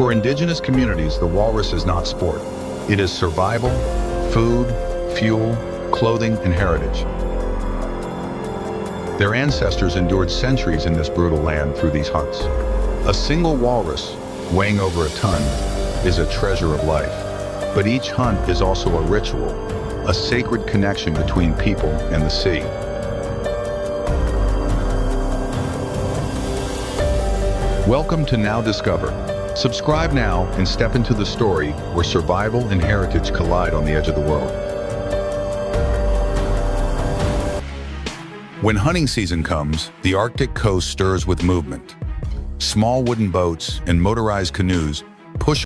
For indigenous communities, the walrus is not sport. It is survival, food, fuel, clothing, and heritage. Their ancestors endured centuries in this brutal land through these hunts. A single walrus, weighing over a ton, is a treasure of life. But each hunt is also a ritual, a sacred connection between people and the sea. Welcome to Now Discover. Subscribe now and step into the story where survival and heritage collide on the edge of the world. When hunting season comes, the Arctic coast stirs with movement. Small wooden boats and motorized canoes push